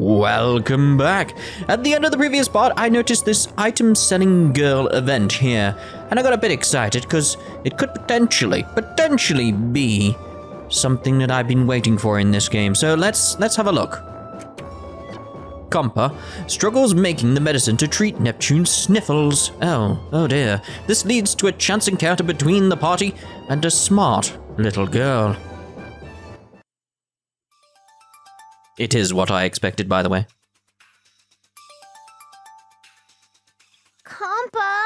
Welcome back. At the end of the previous part, I noticed this item selling girl event here, and I got a bit excited because it could potentially be something that I've been waiting for in this game. So let's have a look. Compa struggles making the medicine to treat Neptune's sniffles. Oh dear. This leads to a chance encounter between the party and a smart little girl. It is what I expected, by the way. Compa,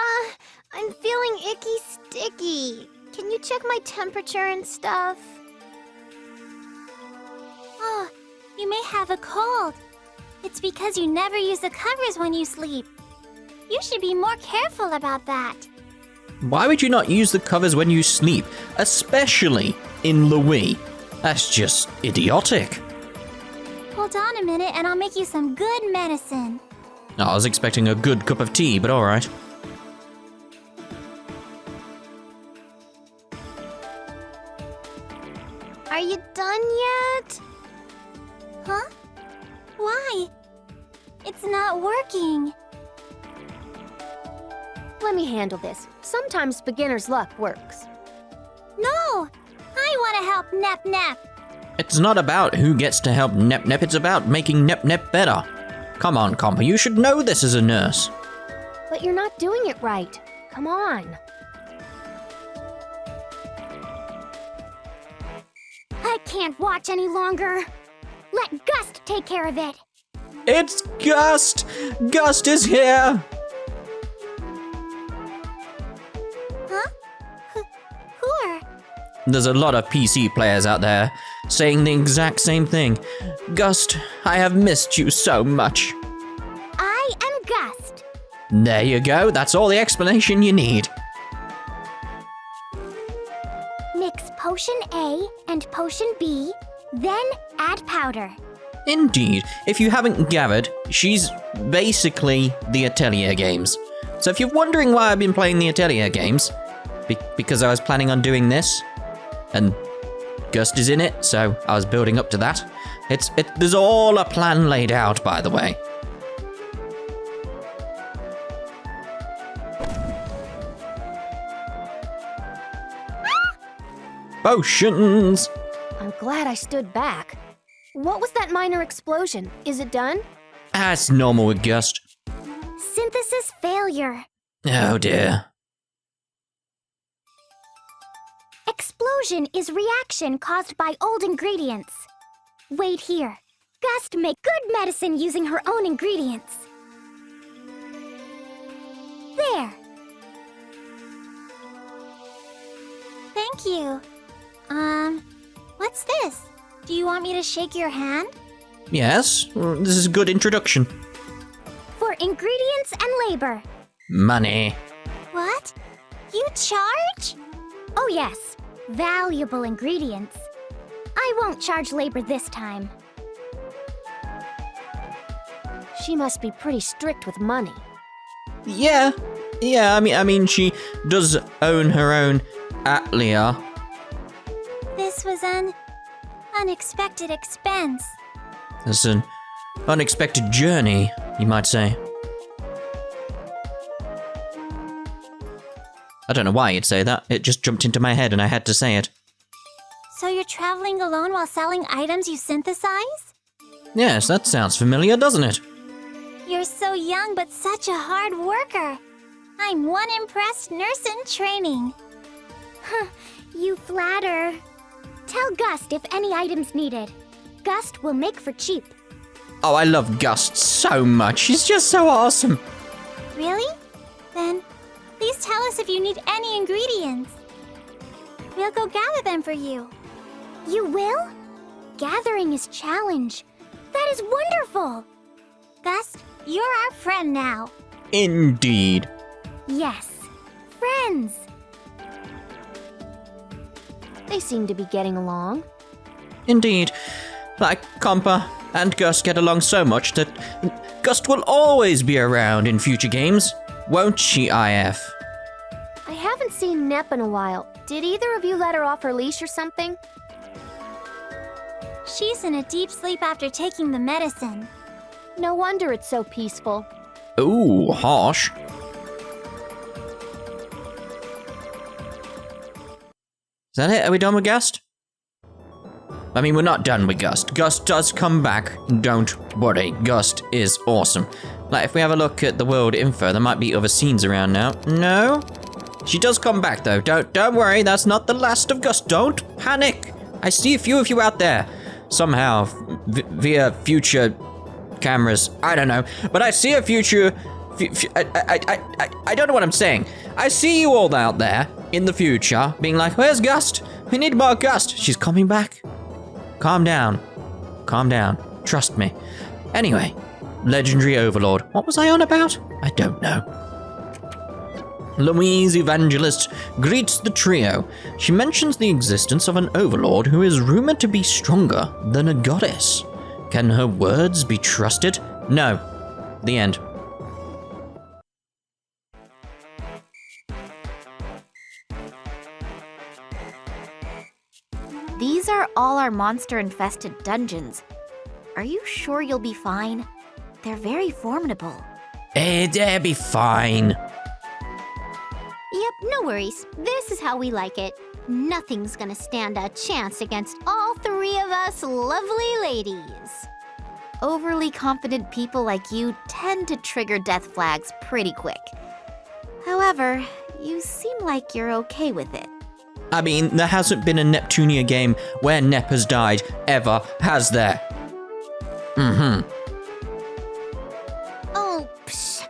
I'm feeling icky sticky. Can you check my temperature and stuff? Oh, you may have a cold. It's because you never use the covers when you sleep. You should be more careful about that. Why would you not use the covers when you sleep, especially in Louis? That's just idiotic. Hold on a minute and I'll make you some good medicine. I was expecting a good cup of tea, but alright. Are you done yet? Huh? Why? It's not working. Let me handle this. Sometimes beginner's luck works. No! I want to help Nep Nep. It's not about who gets to help Nep Nep, it's about making Nep Nep better. Come on, Compa, you should know this as a nurse. But you're not doing it right. Come on. I can't watch any longer. Let Gust take care of it. It's Gust! Gust is here! Huh? Who are? There's a lot of PC players out there saying the exact same thing. Gust, I have missed you so much. I am Gust. There you go, that's all the explanation you need. Mix potion A and potion B, then add powder. Indeed, if you haven't gathered, she's basically the Atelier games. So if you're wondering why I've been playing the Atelier games, because I was planning on doing this, and Gust is in it, so I was building up to that. There's all a plan laid out, by the way. Potions! I'm glad I stood back. What was that minor explosion? Is it done? That's normal with Gust. Synthesis failure. Oh dear. Explosion is reaction caused by old ingredients. Wait here. Gust make good medicine using her own ingredients. There. Thank you. What's this? Do you want me to shake your hand? Yes, this is a good introduction. For ingredients and labor. Money. What? You charge? Oh yes, valuable ingredients. I won't charge labor this time. She must be pretty strict with money. Yeah, I mean, she does own her own Atelier. This was an unexpected expense. It's an unexpected journey, you might say. I don't know why you'd say that. It just jumped into my head and I had to say it. So you're traveling alone while selling items you synthesize? Yes, that sounds familiar, doesn't it? You're so young but such a hard worker. I'm one impressed nurse in training. Huh, you flatter. Tell Gust if any items needed. Gust will make for cheap. Oh, I love Gust so much. She's just so awesome. Really? Then please tell us if you need any ingredients. We'll go gather them for you. You will? Gathering is challenge. That is wonderful. Gust, you're our friend now. Indeed. Yes, friends. They seem to be getting along. Indeed. Like Compa and Gust get along so much that Gust will always be around in future games, won't she, IF? I haven't seen Nep in a while. Did either of you let her off her leash or something? She's in a deep sleep after taking the medicine. No wonder it's so peaceful. Ooh, harsh. Is that it? Are we done with Gust? I mean, we're not done with Gust. Gust does come back. Don't worry. Gust is awesome. Like, if we have a look at the world info, there might be other scenes around now. No? She does come back, though. Don't worry. That's not the last of Gust. Don't panic. I see a few of you out there. Somehow, via future cameras. I don't know. But I see a future... I don't know what I'm saying. I see you all out there in the future being like, where's Gust? We need more Gust. She's coming back. Calm down. Calm down. Trust me. Anyway, Legendary Overlord. What was I on about? I don't know. Louise Evangelist greets the trio. She mentions the existence of an Overlord who is rumored to be stronger than a goddess. Can her words be trusted? No. The end. These are all our monster-infested dungeons. Are you sure you'll be fine? They're very formidable. They'll be fine. Yep, no worries. This is how we like it. Nothing's gonna stand a chance against all three of us lovely ladies. Overly confident people like you tend to trigger death flags pretty quick. However, you seem like you're okay with it. I mean, there hasn't been a Neptunia game where Nep has died, ever, has there? Mm-hmm. Oh, psh.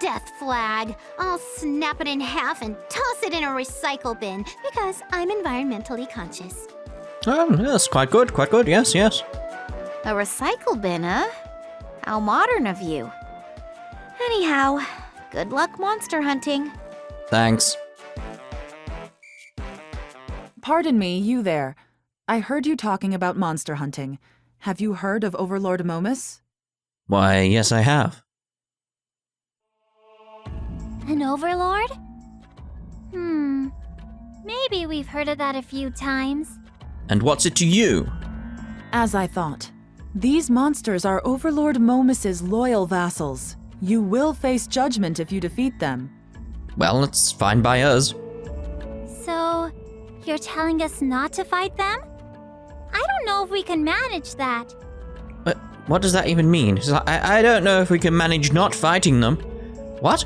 Death flag. I'll snap it in half and toss it in a recycle bin because I'm environmentally conscious. Oh, yes, quite good, yes, yes. A recycle bin, huh? How modern of you. Anyhow, good luck monster hunting. Thanks. Pardon me, you there. I heard you talking about monster hunting. Have you heard of Overlord Momus? Why, yes, I have. An Overlord? Maybe we've heard of that a few times. And what's it to you? As I thought. These monsters are Overlord Momus's loyal vassals. You will face judgment if you defeat them. Well, it's fine by us. So, you're telling us not to fight them? I don't know if we can manage that. But what does that even mean? I don't know if we can manage not fighting them. What?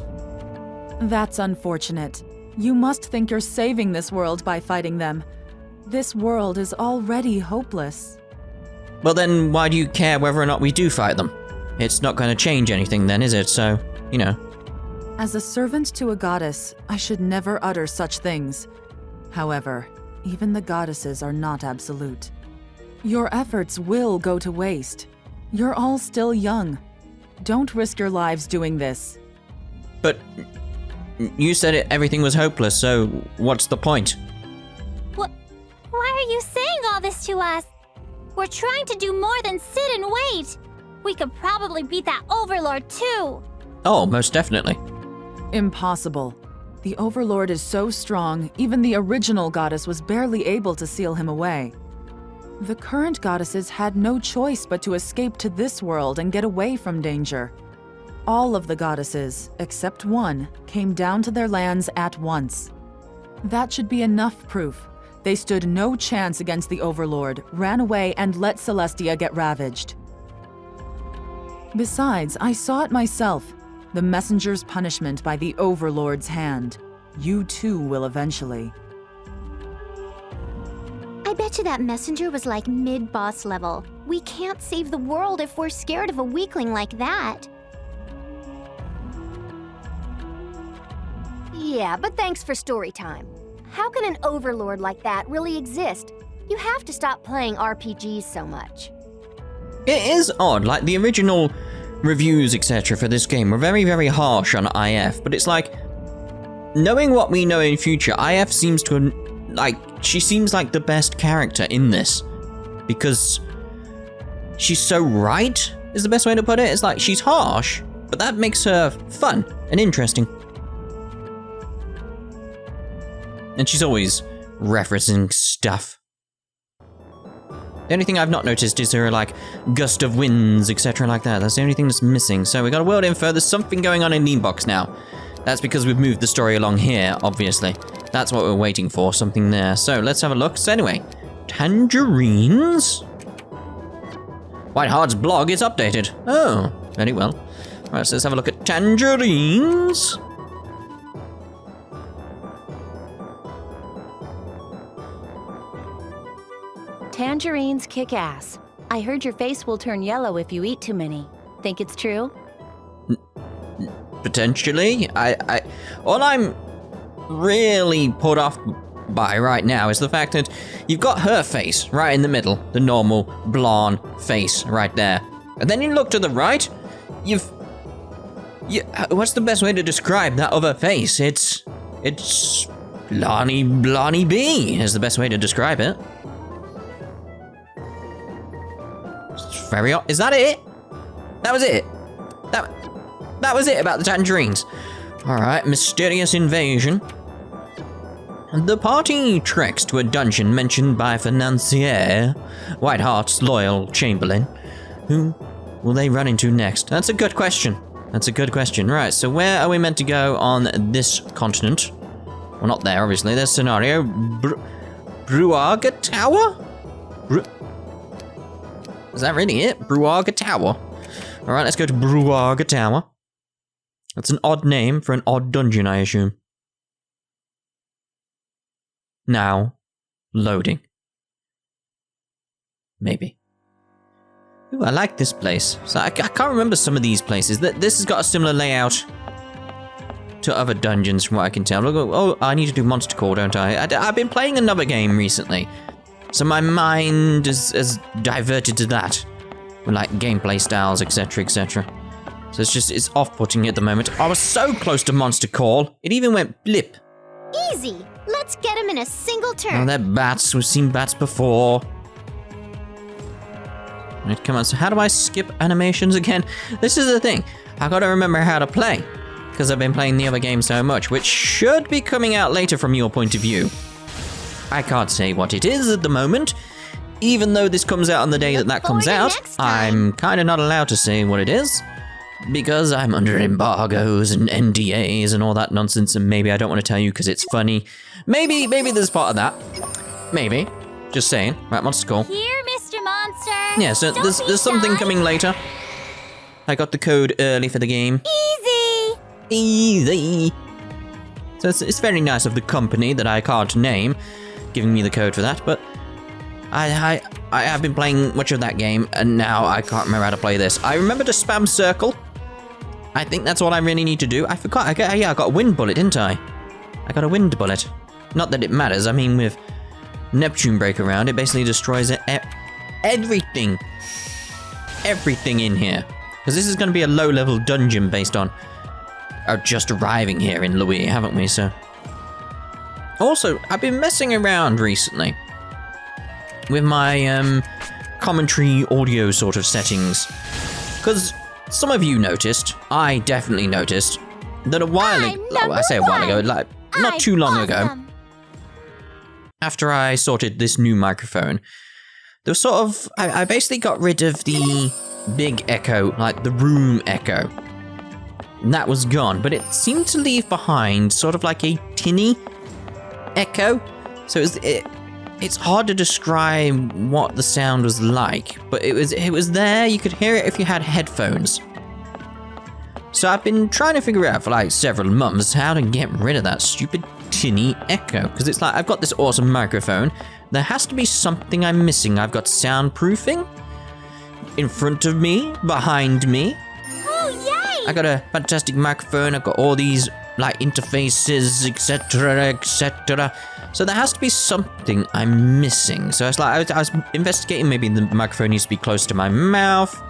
That's unfortunate. You must think you're saving this world by fighting them. This world is already hopeless. Well then, why do you care whether or not we do fight them? It's not going to change anything then, is it? So, you know. As a servant to a goddess, I should never utter such things. However, even the goddesses are not absolute. Your efforts will go to waste. You're all still young. Don't risk your lives doing this. But you said everything was hopeless, so what's the point? Why are you saying all this to us? We're trying to do more than sit and wait. We could probably beat that Overlord too. Oh, most definitely. Impossible. The Overlord is so strong, even the original goddess was barely able to seal him away. The current goddesses had no choice but to escape to this world and get away from danger. All of the goddesses, except one, came down to their lands at once. That should be enough proof. They stood no chance against the Overlord, ran away, and let Celestia get ravaged. Besides, I saw it myself. The messenger's punishment by the Overlord's hand. You too will eventually. I bet you that messenger was like mid-boss level. We can't save the world if we're scared of a weakling like that. Yeah, but thanks for story time. How can an Overlord like that really exist? You have to stop playing RPGs so much. It is odd, like the original reviews, etc. for this game were very, very harsh on IF, but it's like, knowing what we know in future, IF seems to, she seems like the best character in this. Because she's so right, is the best way to put it. It's like, she's harsh, but that makes her fun and interesting. And she's always referencing stuff. The only thing I've not noticed is there are like gust of winds, etc. like that. That's the only thing that's missing. So we got a world info. There's something going on in the inbox now. That's because we've moved the story along here, obviously. That's what we're waiting for, something there. So let's have a look. So anyway, tangerines? Whiteheart's blog is updated. Oh, very well. Right, so let's have a look at tangerines. Tangerines kick ass. I heard your face will turn yellow if you eat too many. Think it's true? Potentially. All I'm really put off by right now is the fact that you've got her face right in the middle, the normal blonde face right there. And then you look to the right, what's the best way to describe that other face? It's Blarney B is the best way to describe it. It's very odd. Is that it? That was it? That was it about the tangerines. Alright, mysterious invasion. The party treks to a dungeon mentioned by Financier, Whiteheart's loyal chamberlain. Who will they run into next? That's a good question. That's a good question. Right, so where are we meant to go on this continent? Well, not there, obviously. There's scenario. Bruaga Tower? Is that really it? Bruaga Tower. Alright, let's go to Bruaga Tower. That's an odd name for an odd dungeon, I assume. Now, loading. Maybe. Ooh, I like this place. So I can't remember some of these places. This has got a similar layout to other dungeons from what I can tell. Oh, I need to do Monster Core, don't I? I've been playing another game recently. So my mind is diverted to that. With like gameplay styles, etc, etc. So it's off-putting at the moment. I was so close to Monster Call, it even went blip. Easy. Let's get him in a single turn. Oh, they're bats. We've seen bats before. Right, come on. So how do I skip animations again? This is the thing. I gotta remember how to play. Because I've been playing the other game so much, which should be coming out later from your point of view. I can't say what it is at the moment. Even though this comes out on the day that comes out, I'm kind of not allowed to say what it is. Because I'm under embargoes and NDAs and all that nonsense, and maybe I don't want to tell you because it's funny. Maybe there's part of that. Maybe. Just saying. Right, Monster Call. Here, Mr. Monster. Yeah, so there's something coming later. I got the code early for the game. Easy. So it's very nice of the company that I can't name giving me the code for that, but I have been playing much of that game, and now I can't remember how to play this. I remember to spam circle. I think that's what I really need to do. I forgot. I got a wind bullet, didn't I? I got a wind bullet. Not that it matters. I mean, with Neptune break around, it basically destroys everything. Everything in here. Because this is going to be a low-level dungeon based on just arriving here in Louis, haven't we? So. Also, I've been messing around recently with my commentary audio sort of settings. Because some of you noticed, I definitely noticed, that a while ago, I say a while ago, like not too long ago, after I sorted this new microphone, there was sort of, I basically got rid of the big echo, like the room echo. And that was gone, but it seemed to leave behind sort of like a tinny echo. So it's hard to describe what the sound was like, but it was there. You could hear it if you had headphones. So I've been trying to figure out for like several months how to get rid of that stupid tinny echo, because it's like I've got this awesome microphone. There has to be something I'm missing. I've got soundproofing in front of me, behind me. Oh, yay! I got a fantastic microphone. I've got all these like interfaces, etc, etc. So there has to be something I'm missing. So it's like I was investigating, maybe the microphone needs to be close to my mouth.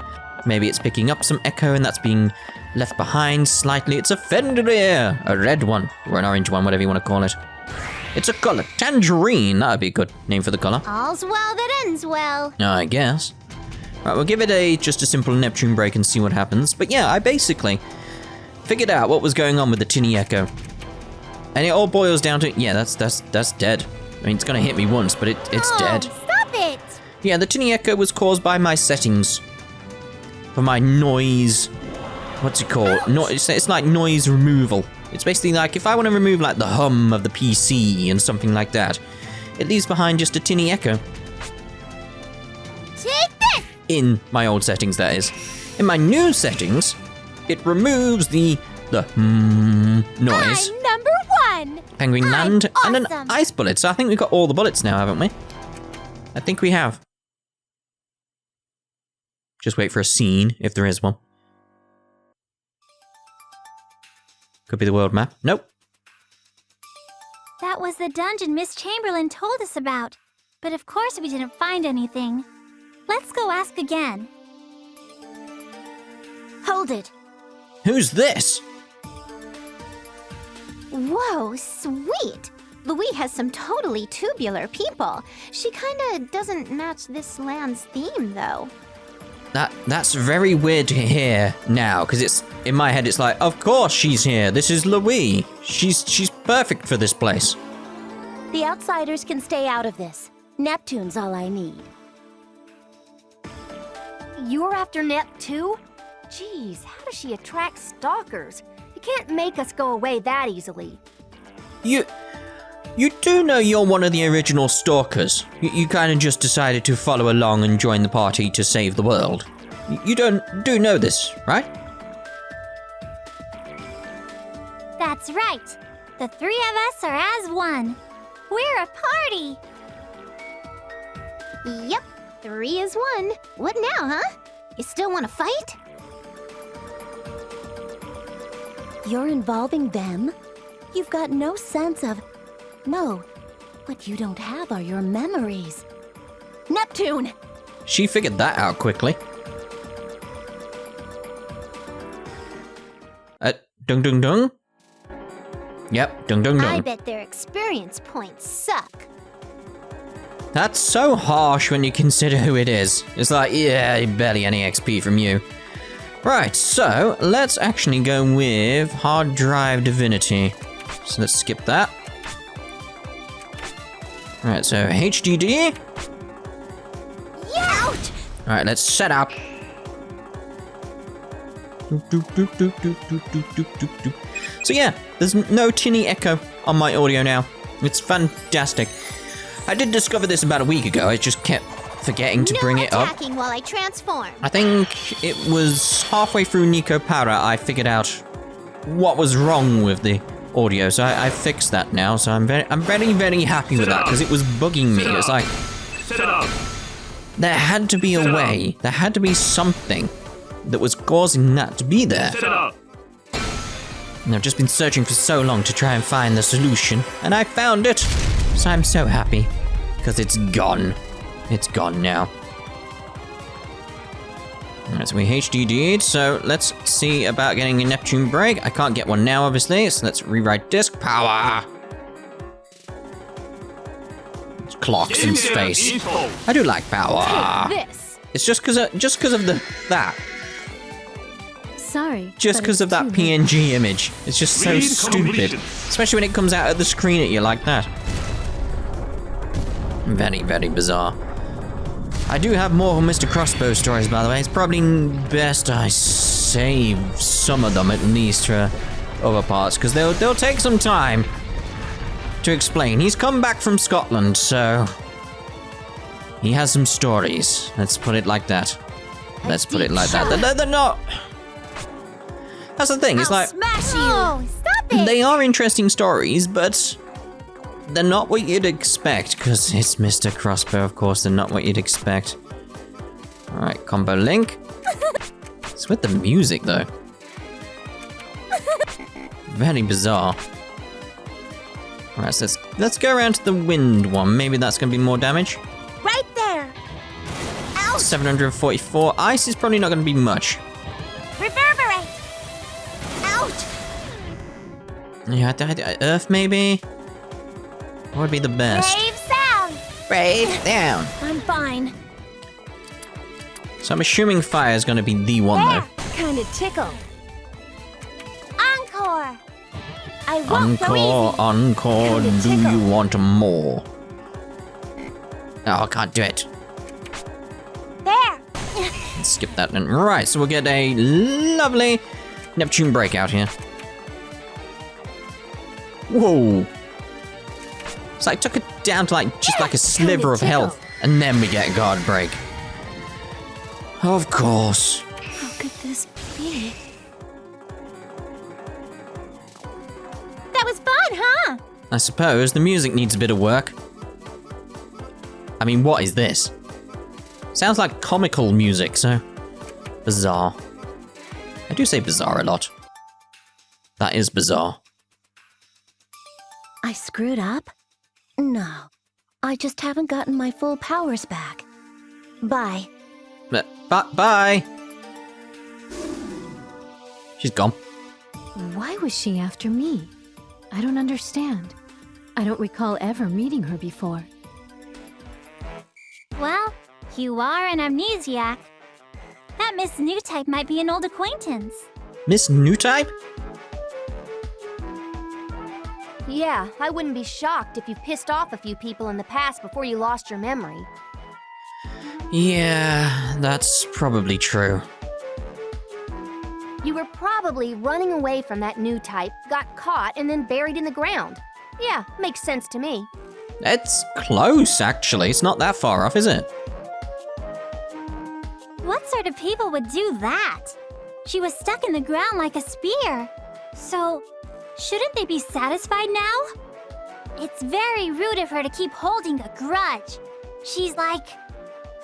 Maybe it's picking up some echo and that's being left behind slightly. It's a Fender ear, a red one, or an orange one, whatever you want to call it. It's a color, tangerine. That would be a good name for the color. All's well that ends well. I guess. Right, we'll give it just a simple Neptune break and see what happens. But yeah, I basically figured out what was going on with the tinny echo. And it all boils down to, yeah, that's dead. I mean, it's gonna hit me once, but it's dead. Stop it! Yeah, the tinny echo was caused by my settings. For my noise... What's it called? It's like noise removal. It's basically like if I want to remove like the hum of the PC and something like that, it leaves behind just a tinny echo. Take this! In my old settings, that is. In my new settings, it removes the noise. I'm number 1! Penguin land and an awesome. ice bullet. So I think we've got all the bullets now, haven't we? I think we have. Just wait for a scene, if there is one. Could be the world map. Nope. That was the dungeon Miss Chamberlain told us about. But of course we didn't find anything. Let's go ask again. Hold it. Who's this? Whoa, sweet! Louis has some totally tubular people. She kinda doesn't match this land's theme, though. That's very weird to hear now, because it's in my head. It's like, of course she's here. This is Louis. She's perfect for this place. The outsiders can stay out of this. Neptune's all I need. You're after Nep too? Jeez, how does she attract stalkers? You can't make us go away that easily. You do know you're one of the original stalkers. You kind of just decided to follow along and join the party to save the world. You do know this, right? That's right. The 3 of us are as one. We're a party. Yep, 3 is 1. What now, huh? You still want to fight? You're involving them? You've got no sense of... No, what you don't have are your memories. Neptune! She figured that out quickly. Dung dung dung? Yep, dung dung dung. I bet their experience points suck. That's so harsh when you consider who it is. It's like, yeah, barely any XP from you. Right, so let's actually go with hard drive divinity. So let's skip that. Alright, so HDD. Out! Alright, let's set up. So yeah, there's no tinny echo on my audio now. It's fantastic. I did discover this about a week ago. I just kept forgetting to bring it up. Attacking while I transform. I think it was halfway through Nico Para I figured out what was wrong with the audio, so I fixed that now. So I'm very happy with that because it was bugging me. It's like there had to be a way. There had to be something that was causing that to be there. And I've just been searching for so long to try and find the solution, and I found it. So I'm so happy because it's gone. It's gone now. Alright, so we HDD'd, so let's see about getting a Neptune break. I can't get one now, obviously, so let's rewrite disk power. It's clocks in space. I do like power. This. It's just because of that. Sorry. Just because of that PNG image. It's just so stupid. Especially when it comes out of the screen at you like that. Very, very bizarre. I do have more Mr. Crossbow stories, by the way. It's probably best I save some of them, at least, for other parts, because they'll take some time to explain. He's come back from Scotland, so he has some stories. Let's put it like that. Let's put it like that. They're not... That's the thing, it's like... Smash you! Oh, stop it! They are interesting stories, but they're not what you'd expect, because it's Mr. Crossbow, of course. They're not what you'd expect. Alright, combo link. It's with the music, though. Very bizarre. Alright, so let's go around to the wind one. Maybe that's going to be more damage. Right there! Ouch! 744. Ice is probably not going to be much. Reverberate! Ouch! Yeah, Earth, maybe? What would be the best? Brave sound! Brave down. I'm fine. So I'm assuming fire is going to be the one, though. Kinda tickled. Encore! I won't Encore, go encore, do you want more? Oh, I can't do it. Let's skip that then. Right, so we'll get a lovely Neptune breakout here. Whoa. So I took it down to like just like a sliver of health, and then we get a guard break. Of course. How could this be? That was fun, huh? I suppose the music needs a bit of work. I mean, what is this? Sounds like comical music, so bizarre. I do say bizarre a lot. That is bizarre. I screwed up? No. I just haven't gotten my full powers back. Bye. Bye. She's gone. Why was she after me? I don't understand. I don't recall ever meeting her before. Well, you are an amnesiac. That Miss New Type might be an old acquaintance. Miss New Type? Yeah, I wouldn't be shocked if you pissed off a few people in the past before you lost your memory. Yeah, that's probably true. You were probably running away from that new type, got caught, and then buried in the ground. Yeah, makes sense to me. It's close, actually. It's not that far off, is it? What sort of people would do that? She was stuck in the ground like a spear. So, shouldn't they be satisfied now? It's very rude of her to keep holding a grudge. She's like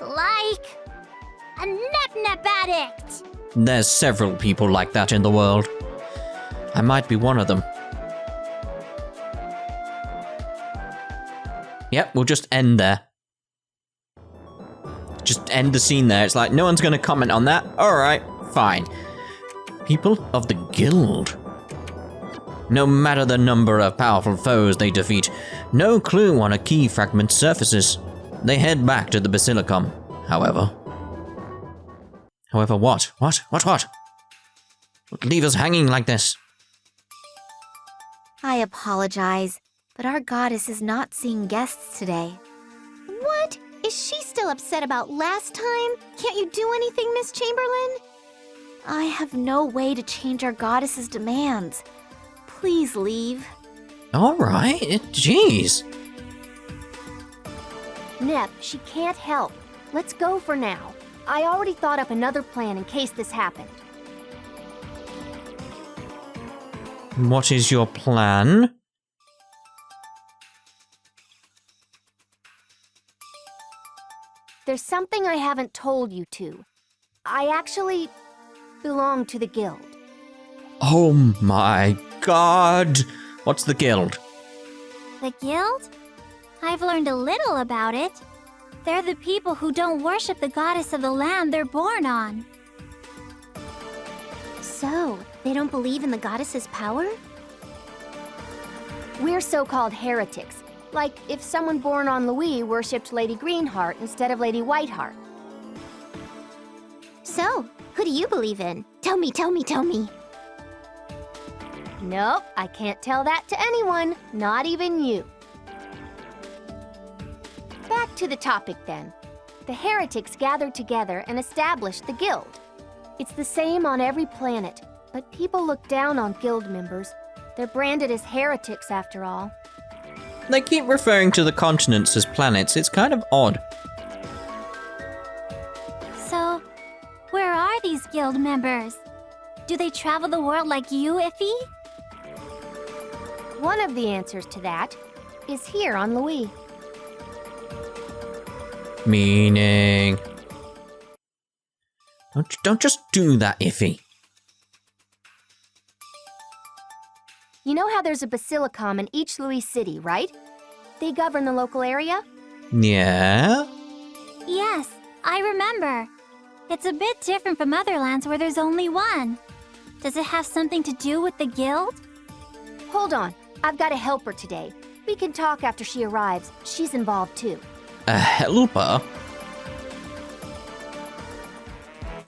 a nep-nep addict. There's several people like that in the world. I might be one of them. Yep, we'll just end there. Just end the scene there. It's like, no one's gonna comment on that. Alright, fine. People of the guild. No matter the number of powerful foes they defeat, no clue on a key fragment surfaces. They head back to the Basilicom, however. However, what? What would leave us hanging like this? I apologize, but our goddess is not seeing guests today. What? Is she still upset about last time? Can't you do anything, Miss Chamberlain? I have no way to change our goddess's demands. Please leave. Alright, jeez. Nep, she can't help. Let's go for now. I already thought up another plan in case this happened. What is your plan? There's something I haven't told you two. I actually belong to the guild. Oh my god! What's the guild? The guild? I've learned a little about it. They're the people who don't worship the goddess of the land they're born on. So, they don't believe in the goddess's power? We're so-called heretics. Like if someone born on Louis worshipped Lady Greenheart instead of Lady Whiteheart. So, who do you believe in? Tell me. Nope, I can't tell that to anyone, not even you. Back to the topic then. The heretics gathered together and established the guild. It's the same on every planet, but people look down on guild members. They're branded as heretics after all. They keep referring to the continents as planets. It's kind of odd. So, where are these guild members? Do they travel the world like you, Iffy? One of the answers to that is here on Louis. Meaning... Don't just do that, Iffy. You know how there's a Basilicom in each Louis city, right? They govern the local area? Yeah? Yes, I remember. It's a bit different from other lands where there's only one. Does it have something to do with the guild? Hold on, I've got a helper today. We can talk after she arrives. She's involved too. A helper?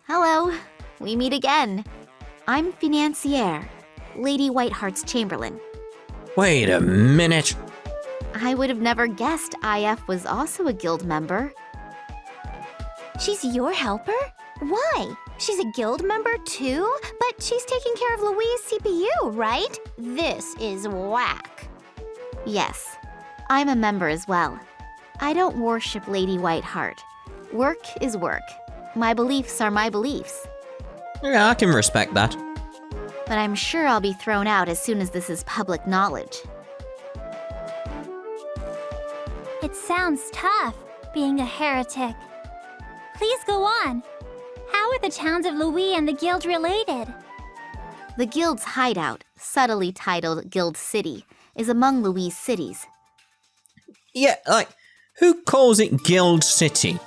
Hello, we meet again. I'm Financière, Lady Whiteheart's Chamberlain. Wait a minute. I would have never guessed IF was also a guild member. She's your helper? Why? She's a guild member too? But she's taking care of Louise' CPU, right? This is whack. Yes, I'm a member as well. I don't worship Lady Whiteheart. Work is work. My beliefs are my beliefs. Yeah, I can respect that. But I'm sure I'll be thrown out as soon as this is public knowledge. It sounds tough, being a heretic. Please go on. How are the towns of Louis and the Guild related? The Guild's hideout, subtly titled Guild City, is among Louis' cities. Yeah, like, who calls it Guild City?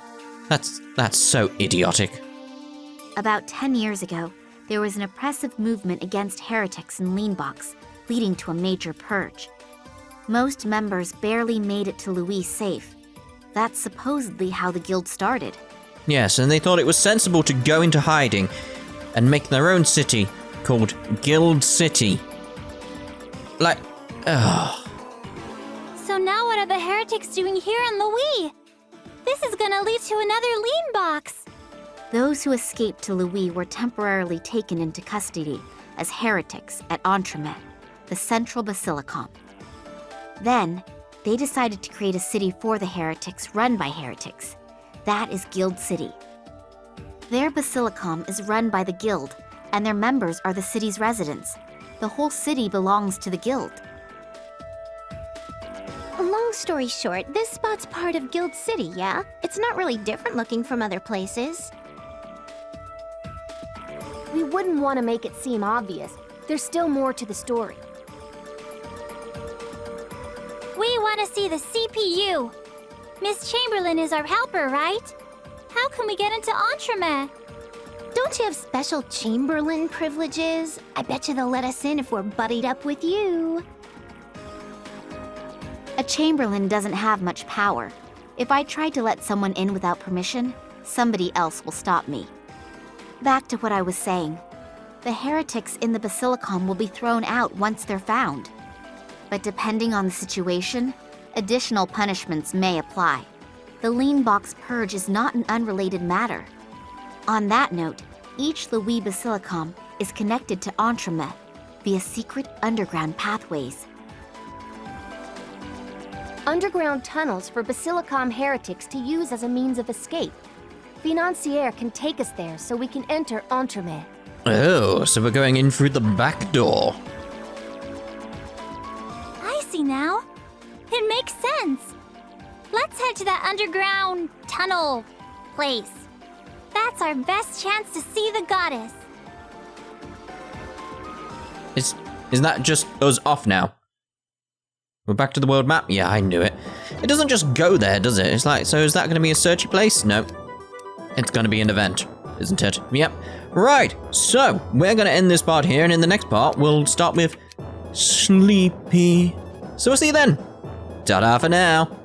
That's so idiotic. About 10 years ago, there was an oppressive movement against heretics in Leanbox, leading to a major purge. Most members barely made it to Louis safe. That's supposedly how the Guild started. Yes, and they thought it was sensible to go into hiding and make their own city called Guild City. Like, ugh. So now what are the heretics doing here in Louis? This is gonna lead to another Leanbox. Those who escaped to Louis were temporarily taken into custody as heretics at Entremet, the central basilicom. Then, they decided to create a city for the heretics run by heretics. That is Guild City. Their basilicom is run by the Guild, and their members are the city's residents. The whole city belongs to the Guild. Long story short, this spot's part of Guild City, yeah? It's not really different looking from other places. We wouldn't want to make it seem obvious. There's still more to the story. We want to see the CPU. Miss Chamberlain is our helper, right? How can we get into Entremet? Don't you have special Chamberlain privileges? I bet you they'll let us in if we're buddied up with you. A Chamberlain doesn't have much power. If I try to let someone in without permission, somebody else will stop me. Back to what I was saying. The heretics in the Basilicom will be thrown out once they're found. But depending on the situation, additional punishments may apply. The Leanbox Purge is not an unrelated matter. On that note, each Louis Basilicom is connected to Entremet via secret underground pathways. Underground tunnels for Basilicom heretics to use as a means of escape. Financier can take us there so we can enter Entremet. Oh, so we're going in through the back door. I see now. It makes sense. Let's head to that underground tunnel place. That's our best chance to see the goddess. Is that just us off now? We're back to the world map? Yeah, I knew it. It doesn't just go there, does it? It's like, so is that going to be a searchy place? No. It's going to be an event, isn't it? Yep. Right, so we're going to end this part here, and in the next part, we'll start with Sleepy. So we'll see you then. Ta-da for now.